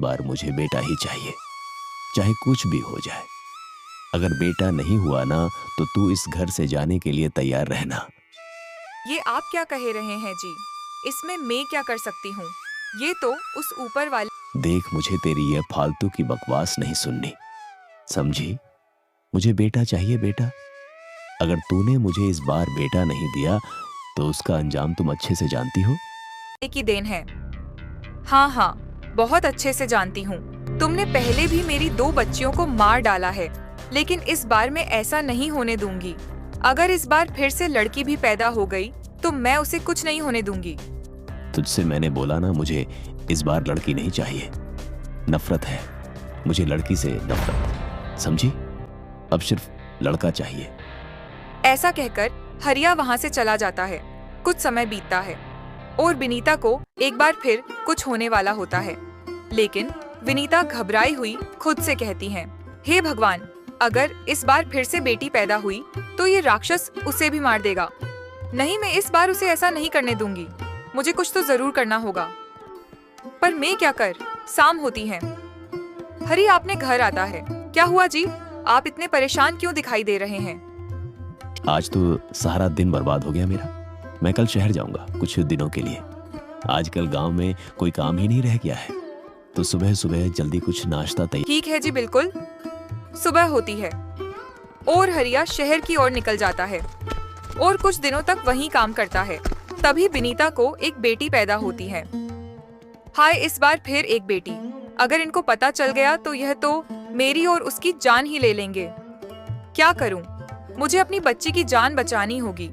बार मुझे बेटा ही चाहिए, चाहे कुछ भी हो जाए। अगर बेटा नहीं हुआ ना तो तू इस घर से जाने के लिए तैयार रहना। ये आप क्या कह रहे हैं जी? इसमें मैं क्या कर सकती हूँ? ये तो उस ऊपर वाले। देख, मुझे तेरी ये फालतू की बकवास नहीं सुननी, समझी? मुझे बेटा चाहिए, बेटा। अगर तूने मुझे इस बार बेटा नहीं दिया तो उसका अंजाम तुम अच्छे से जानती हो। की देन है। हाँ हाँ, बहुत अच्छे से जानती हूँ। तुमने पहले भी मेरी 2 बच्चियों को मार डाला है, लेकिन इस बार मैं ऐसा नहीं होने दूंगी। अगर इस बार फिर से लड़की भी पैदा हो गई तो मैं उसे कुछ नहीं होने दूंगी। तुझसे मैंने बोला ना, मुझे इस बार लड़की नहीं चाहिए। नफरत है मुझे लड़की से, नफरत, समझी? अब सिर्फ लड़का चाहिए। ऐसा कहकर हरिया वहाँ से चला जाता है। कुछ समय बीतता है और विनीता को एक बार फिर कुछ होने वाला होता है, लेकिन विनीता घबराई हुई खुद से कहती है, हे भगवान, अगर इस बार फिर से बेटी पैदा हुई तो ये राक्षस उसे भी मार देगा। नहीं, मैं इस बार उसे ऐसा नहीं करने दूंगी। मुझे कुछ तो जरूर करना होगा, पर मैं क्या कर? शाम होती है। हरी अपने घर आता है। क्या हुआ जी? आप इतने परेशान क्यों दिखाई दे रहे हैं? आज तो सारा दिन बर्बाद हो गया मेरा। मैं कल शहर जाऊंगा कुछ दिनों के लिए। आजकल गांव में कोई काम ही नहीं रह गया है, तो सुबह सुबह जल्दी कुछ नाश्ता तैयार। ठीक है जी, बिल्कुल। सुबह होती है और हरिया शहर की ओर निकल जाता है और कुछ दिनों तक वहीं काम करता है। तभी विनीता को एक बेटी पैदा होती है। हाय, इस बार फिर एक बेटी। अगर इनको पता चल गया तो यह तो मेरी और उसकी जान ही ले लेंगे। क्या करूं? मुझे अपनी बच्ची की जान बचानी होगी।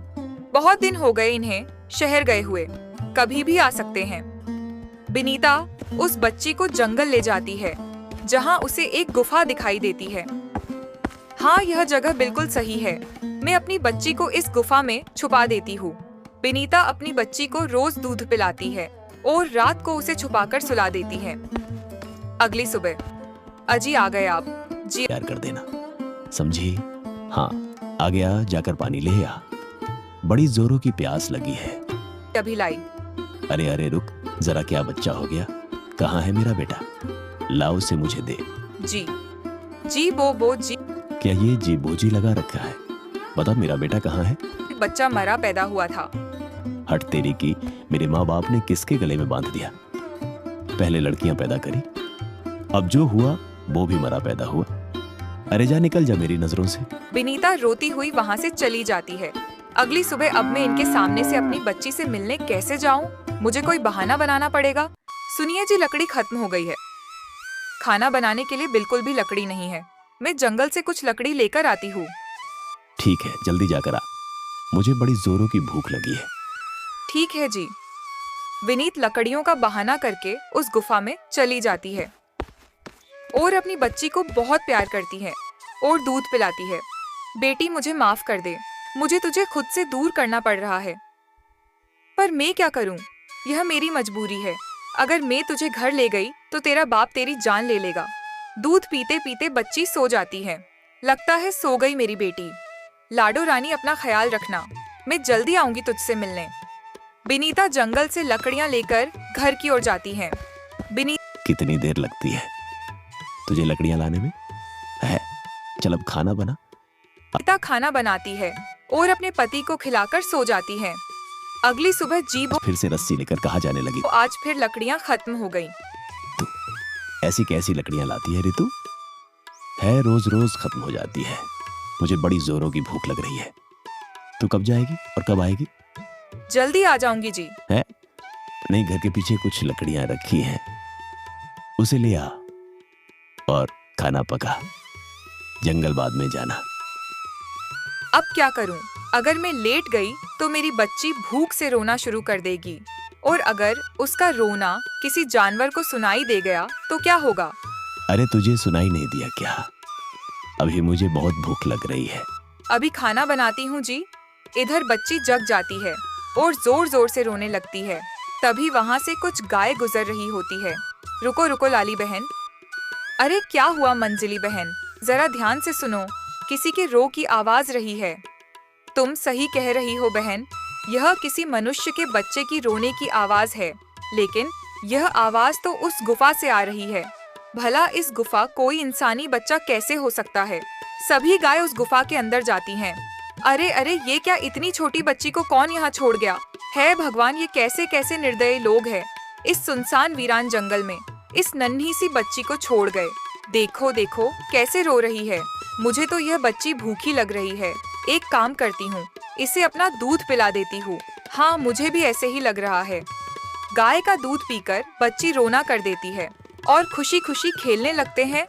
बहुत दिन हो गए इन्हें शहर गए हुए, कभी भी आ सकते हैं। विनीता उस बच्ची को जंगल ले जाती है, जहां उसे एक गुफा दिखाई देती है। हाँ, यह जगह बिल्कुल सही है। मैं अपनी बच्ची को इस गुफा में छुपा देती हूँ। विनीता अपनी बच्ची को रोज दूध पिलाती है और रात को उसे छुपाकर सुला देती है। अगली सुबह, अजी आ गए आप जी। तैयार कर देना, समझी? हाँ, आ गया, जाकर पानी ले आ। बड़ी जोरों की प्यास लगी है। अभी लाई। अरे अरे रुक जरा, क्या बच्चा हो गया? कहाँ है मेरा बेटा? लाओ उसे मुझे दे। जी जी, बो जी। क्या ये जी बोजी लगा रखा है? बता, मेरा बेटा कहाँ है? बच्चा मरा पैदा हुआ था। हट तेरी की, मेरे माँ बाप ने किसके गले में बांध दिया? पहले लड़कियां पैदा करी, अब जो हुआ वो भी मरा पैदा हुआ। अरे जा, निकल जा मेरी नजरों से। विनीता रोती हुई वहाँ से चली जाती है। अगली सुबह अब मैं इनके सामने से अपनी बच्ची से मिलने कैसे जाऊं? मुझे कोई बहाना बनाना पड़ेगा। सुनिए जी, लकड़ी खत्म हो गई है। खाना बनाने के लिए बिल्कुल भी लकड़ी नहीं है। मैं जंगल से कुछ लकड़ी लेकर आती हूँ। ठीक है, जल्दी जाकर आ, मुझे बड़ी जोरों की भूख लगी है। ठीक है जी। विनीत लकड़ियों का बहाना करके उस गुफा में चली जाती है और अपनी बच्ची को बहुत प्यार करती है और दूध पिलाती है। बेटी, मुझे माफ कर दे, मुझे तुझे खुद से दूर करना पड़ रहा है, पर मैं क्या करूं? यह मेरी मजबूरी है। अगर मैं तुझे घर ले गई तो तेरा बाप तेरी जान ले लेगा। दूध पीते पीते बच्ची सो जाती है। लगता है सो गई मेरी बेटी। लाडो रानी, अपना ख्याल रखना। मैं जल्दी आऊंगी तुझसे मिलने। विनीता जंगल से लकड़ियां लेकर घर की ओर जाती है। कितनी देर लगती है तुझे लकड़ियां लाने में? है, चल अब खाना बना। विनीता खाना बनाती है और अपने पति को खिलाकर सो जाती है। अगली सुबह जीबो फिर से रस्सी लेकर कहाँ जाने लगी? आज फिर लकड़ियां खत्म हो गईं। तू ऐसी कैसी लकड़ियां लाती है रितु? है, रोज रोज खत्म हो जाती है। मुझे बड़ी जोरों की भूख लग रही है। तू कब जाएगी और कब आएगी? जल्दी आ जाऊंगी जी। है नहीं, घर के पीछे कुछ लकड़ियां रखी हैं, उसे ले आ और खाना पका। जंगल बाद में जाना। अब क्या करूं? अगर मैं लेट गई तो मेरी बच्ची भूख से रोना शुरू कर देगी, और अगर उसका रोना किसी जानवर को सुनाई दे गया तो क्या होगा? अरे तुझे सुनाई नहीं दिया क्या? अभी मुझे बहुत भूख लग रही है। अभी खाना बनाती हूँ जी। इधर बच्ची जग जाती है और जोर जोर से रोने लगती है। तभी वहाँ से कुछ गाय गुजर रही होती है। रुको रुको लाली बहन। अरे क्या हुआ मंजिली बहन, जरा ध्यान से सुनो, किसी के रो की आवाज रही है। तुम सही कह रही हो बहन, यह किसी मनुष्य के बच्चे की रोने की आवाज है, लेकिन यह आवाज तो उस गुफा से आ रही है भला इस गुफा कोई इंसानी बच्चा कैसे हो सकता है। सभी गाय उस गुफा के अंदर जाती हैं। अरे अरे, ये क्या, इतनी छोटी बच्ची को कौन यहाँ छोड़ गया है। भगवान, ये कैसे कैसे निर्दयी लोग हैं। इस सुनसान वीरान जंगल में इस नन्ही सी बच्ची को छोड़ गए। देखो देखो कैसे रो रही है। मुझे तो यह बच्ची भूखी लग रही है। एक काम करती हूँ, इसे अपना दूध पिला देती हूँ। हाँ, मुझे भी ऐसे ही लग रहा है। गाय का दूध पीकर बच्ची रोना कर देती है और खुशी खुशी खेलने लगते हैं।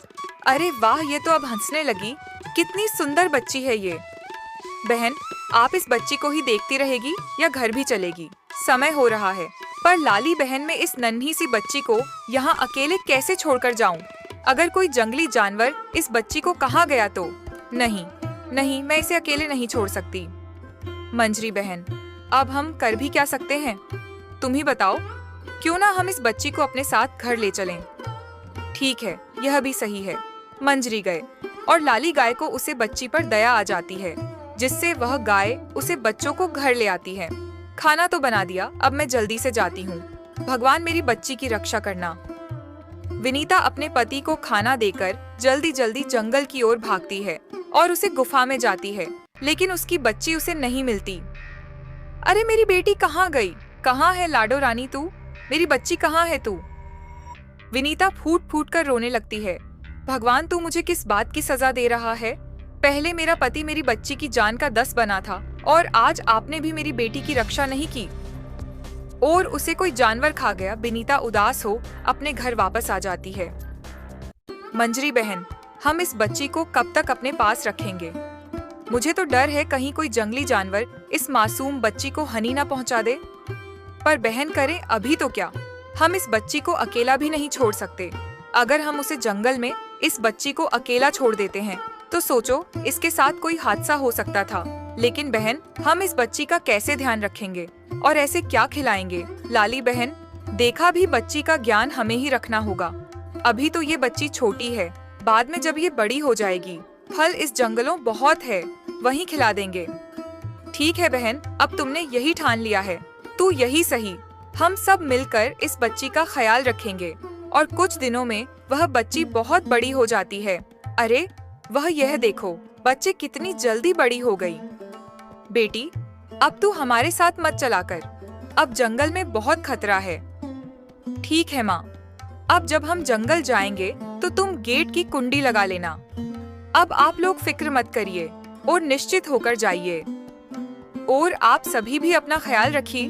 अरे वाह, ये तो अब हंसने लगी। कितनी सुंदर बच्ची है ये। बहन, आप इस बच्ची को ही देखती रहेगी या घर भी चलेगी? समय हो रहा है। पर लाली बहन, मैं इस नन्ही सी बच्ची को यहाँ अकेले कैसे छोड़कर जाऊँ? अगर कोई जंगली जानवर इस बच्ची को कहाँ गया तो? नहीं नहीं, मैं इसे अकेले नहीं छोड़ सकती। मंजरी बहन, अब हम कर भी क्या सकते हैं? तुम ही बताओ। क्यों ना हम इस बच्ची को अपने साथ घर ले चलें? ठीक है, यह भी सही है। मंजरी गए और लाली गाय को उसे बच्ची पर दया आ जाती है, जिससे वह गाय उसे बच्चों को घर ले आती है। खाना तो बना दिया, अब मैं जल्दी से जाती हूँ। भगवान, मेरी बच्ची की रक्षा करना। विनीता अपने पति को खाना देकर जल्दी जल्दी जंगल की ओर भागती है और उसे गुफा में जाती है, लेकिन उसकी बच्ची उसे नहीं मिलती। अरे मेरी बेटी कहाँ गई? कहाँ है लाडो रानी तू? मेरी बच्ची कहाँ है तू? विनीता फूट फूट कर रोने लगती है। भगवान, तू मुझे किस बात की सजा दे रहा है? पहले मेरा पति मेरी बच्ची की जान का 10 बना था और आज आपने भी मेरी बेटी की रक्षा नहीं की और उसे कोई जानवर खा गया। विनीता उदास हो अपने घर वापस आ जाती है। मंजरी बहन, हम इस बच्ची को कब तक अपने पास रखेंगे? मुझे तो डर है कहीं कोई जंगली जानवर इस मासूम बच्ची को हानि ना पहुंचा दे। पर बहन, करें अभी तो क्या? हम इस बच्ची को अकेला भी नहीं छोड़ सकते। अगर हम उसे जंगल में इस बच्ची को अकेला छोड़ देते हैं तो सोचो, इसके साथ कोई हादसा हो सकता था। लेकिन बहन, हम इस बच्ची का कैसे ध्यान रखेंगे और ऐसे क्या खिलाएंगे? लाली बहन, देखा भी, बच्ची का ज्ञान हमें ही रखना होगा। अभी तो ये बच्ची छोटी है, बाद में जब ये बड़ी हो जाएगी, फल इस जंगलों बहुत है, वहीं खिला देंगे। ठीक है बहन, अब तुमने यही ठान लिया है, तू यही सही। हम सब मिलकर इस बच्ची का ख्याल रखेंगे और कुछ दिनों में वह बच्ची बहुत बड़ी हो जाती है। अरे वह, यह देखो, बच्ची कितनी जल्दी बड़ी हो गई। बेटी, अब तू हमारे साथ मत चला कर, अब जंगल में बहुत खतरा है। ठीक है माँ, अब जब हम जंगल जाएंगे तो तुम गेट की कुंडी लगा लेना। अब आप लोग फिक्र मत करिए और निश्चित होकर जाइए। और आप सभी भी अपना ख्याल रखिए।